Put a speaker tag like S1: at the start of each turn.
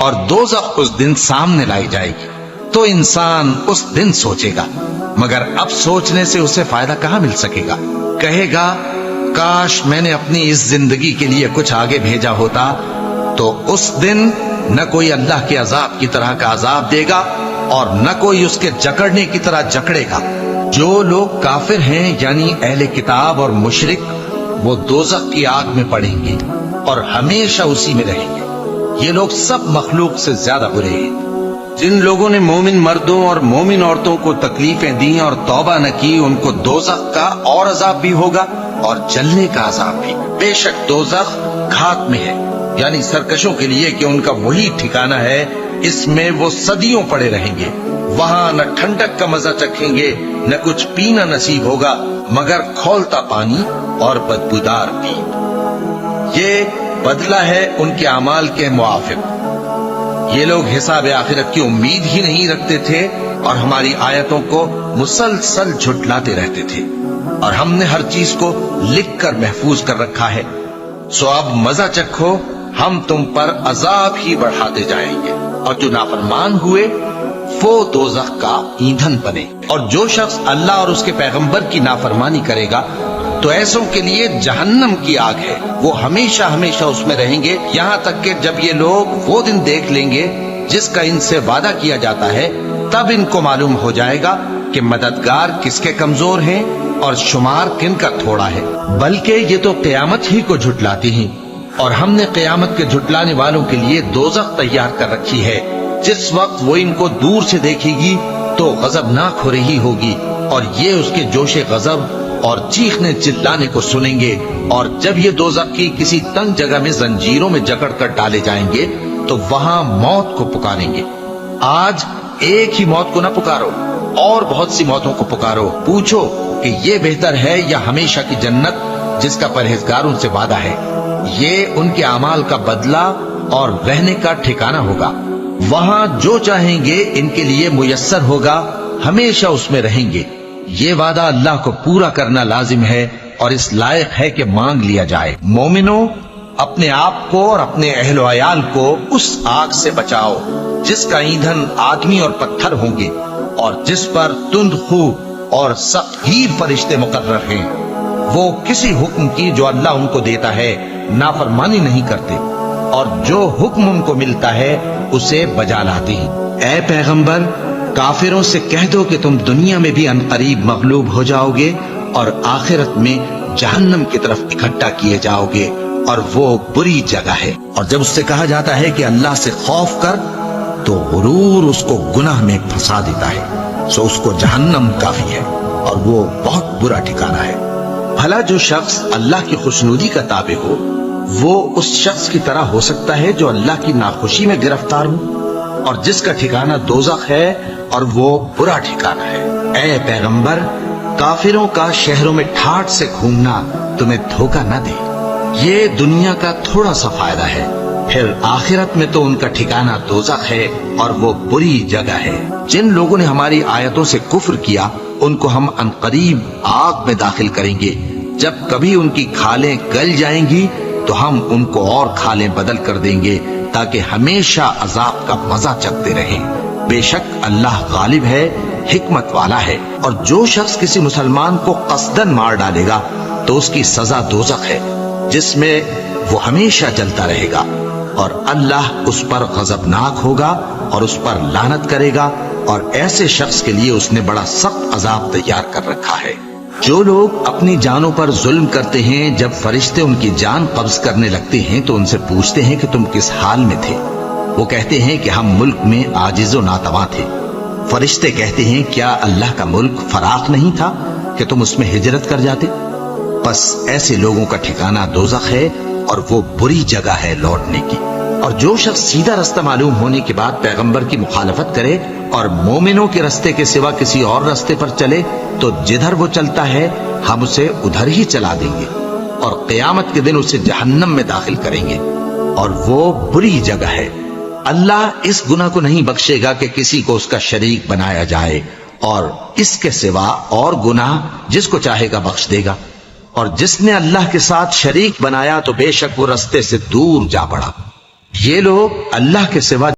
S1: اور دوزخ اس دن سامنے لائی جائے گی تو انسان اس دن سوچے گا، مگر اب سوچنے سے اسے فائدہ کہاں مل سکے گا؟ کہے گا کاش میں نے اپنی اس زندگی کے لیے کچھ آگے بھیجا ہوتا۔ تو اس دن نہ کوئی اللہ کے عذاب کی طرح کا عذاب دے گا اور نہ کوئی اس کے جکڑنے کی طرح جکڑے گا۔ جو لوگ کافر ہیں یعنی اہل کتاب اور مشرک، وہ دوزخ کی آگ میں پڑیں گے اور ہمیشہ اسی میں رہیں گے۔ یہ لوگ سب مخلوق سے زیادہ برے ہیں۔ جن لوگوں نے مومن مردوں اور مومن عورتوں کو تکلیفیں دیں اور توبہ نہ کی، ان کو دوزخ کا اور عذاب بھی ہوگا اور جلنے کا عذاب بھی۔ بے شک دوزخ گھات میں ہے، یعنی سرکشوں کے لیے کہ ان کا وہی ٹھکانہ ہے، اس میں وہ صدیوں پڑے رہیں گے۔ وہاں نہ ٹھنڈک کا مزہ چکھیں گے، نہ کچھ پینا نصیب ہوگا مگر کھولتا پانی اور بدبودار پیپ۔ یہ بدلہ ہے ان کے اعمال کے موافق۔ یہ لوگ حساب آخرت کی امید ہی نہیں رکھتے تھے اور ہماری آیتوں کو مسلسل جھٹلاتے رہتے تھے، اور ہم نے ہر چیز کو لکھ کر محفوظ کر رکھا ہے۔ سو اب مزہ چکھو، ہم تم پر عذاب ہی بڑھاتے جائیں گے، اور جو نافرمان ہوئے وہ دوزخ کا ایندھن بنے۔ اور جو شخص اللہ اور اس کے پیغمبر کی نافرمانی کرے گا تو ایسوں کے لیے جہنم کی آگ ہے، وہ ہمیشہ ہمیشہ اس میں رہیں گے، یہاں تک کہ جب یہ لوگ وہ دن دیکھ لیں گے جس کا ان سے وعدہ کیا جاتا ہے، تب ان کو معلوم ہو جائے گا کہ مددگار کس کے کمزور ہیں اور شمار کن کا تھوڑا ہے۔ بلکہ یہ تو قیامت ہی کو جھٹلاتی ہیں، اور ہم نے قیامت کے جھٹلانے والوں کے لیے دوزخ تیار کر رکھی ہے۔ جس وقت وہ ان کو دور سے دیکھے گی تو غضبناک ہو رہی ہوگی، اور یہ اس کے جوش غضب اور چیخنے چلانے کو سنیں گے۔ اور جب یہ دوزخ کی کسی تنگ جگہ میں زنجیروں میں جکڑ کر ڈالے جائیں گے تو وہاں موت کو پکاریں گے۔ آج ایک ہی موت کو نہ پکارو، اور بہت سی موتوں کو پکارو، پوچھو کہ یہ بہتر ہے یا ہمیشہ کی جنت جس کا پرہیزگاروں سے وعدہ ہے۔ یہ ان کے اعمال کا بدلہ اور رہنے کا ٹھکانہ ہوگا، وہاں جو چاہیں گے ان کے لیے میسر ہوگا، ہمیشہ اس میں رہیں گے۔ یہ وعدہ اللہ کو پورا کرنا لازم ہے اور اس لائق ہے کہ مانگ لیا جائے۔ مومنوں، اپنے آپ کو اور اپنے اہل و عیال کو اس آگ سے بچاؤ جس کا ایندھن آدمی اور پتھر ہوں گے، اور جس پر تند خو اور سخت گیر فرشتے مقرر ہیں۔ وہ کسی حکم کی جو اللہ ان کو دیتا ہے نافرمانی نہیں کرتے، اور جو حکم ان کو ملتا ہے اسے بجا لاتے ہیں۔ اے پیغمبر، کافروں سے کہہ دو کہ تم دنیا میں بھی عنقریب مغلوب ہو جاؤ گے اور آخرت میں جہنم کی طرف اکٹھا کیے جاؤ گے، اور وہ بری جگہ ہے۔ اور جب اس سے کہا جاتا ہے کہ اللہ سے خوف کر تو غرور اس کو گناہ میں پھنسا دیتا ہے، سو اس کو جہنم کافی ہے اور وہ بہت برا ٹھکانہ ہے۔ بھلا جو شخص اللہ کی خوشنودی کا تابع ہو وہ اس شخص کی طرح ہو سکتا ہے جو اللہ کی ناخوشی میں گرفتار ہو، اور جس کا ٹھکانہ دوزخ ہے اور وہ برا ٹھکانہ ہے۔ اے پیغمبر، کافروں کا شہروں میں ٹھاٹ سے گھومنا تمہیں دھوکہ نہ دے، یہ دنیا کا تھوڑا سا فائدہ ہے، پھر آخرت میں تو ان کا ٹھکانہ دوزخ ہے اور وہ بری جگہ ہے۔ جن لوگوں نے ہماری آیتوں سے کفر کیا ان کو ہم عنقریب آگ میں داخل کریں گے۔ جب کبھی ان کی کھالیں گل جائیں گی تو ہم ان کو اور کھالیں بدل کر دیں گے تاکہ ہمیشہ عذاب کا مزہ چکھتے رہیں۔ بے شک اللہ غالب ہے، حکمت والا ہے۔ اور جو شخص کسی مسلمان کو قصدن مار ڈالے گا تو اس کی سزا دوزخ ہے جس میں وہ ہمیشہ جلتا رہے گا، اور اللہ اس پر غضبناک ہوگا اور اس پر لعنت کرے گا، اور ایسے شخص کے لیے اس نے بڑا سخت عذاب تیار کر رکھا ہے۔ جو لوگ اپنی جانوں پر ظلم کرتے ہیں، جب فرشتے ان کی جان قبض کرنے لگتے ہیں تو ان سے پوچھتے ہیں کہ تم کس حال میں تھے؟ وہ کہتے ہیں کہ ہم ملک میں عاجز و ناتواں تھے۔ فرشتے کہتے ہیں کیا اللہ کا ملک فراخ نہیں تھا کہ تم اس میں ہجرت کر جاتے؟ بس ایسے لوگوں کا ٹھکانہ دوزخ ہے اور وہ بری جگہ ہے لوٹنے کی۔ اور جو شخص سیدھا رستہ معلوم ہونے کے بعد پیغمبر کی مخالفت کرے اور مومنوں کے رستے کے سوا کسی اور رستے پر چلے تو جدھر وہ چلتا ہے ہم اسے ادھر ہی چلا دیں گے، اور قیامت کے دن اسے جہنم میں داخل کریں گے، اور وہ بری جگہ ہے۔ اللہ اس گناہ کو نہیں بخشے گا کہ کسی کو اس کا شریک بنایا جائے، اور اس کے سوا اور گناہ جس کو چاہے گا بخش دے گا، اور جس نے اللہ کے ساتھ شریک بنایا تو بے شک وہ رستے سے دور جا پڑا۔ یہ لوگ اللہ کے سوا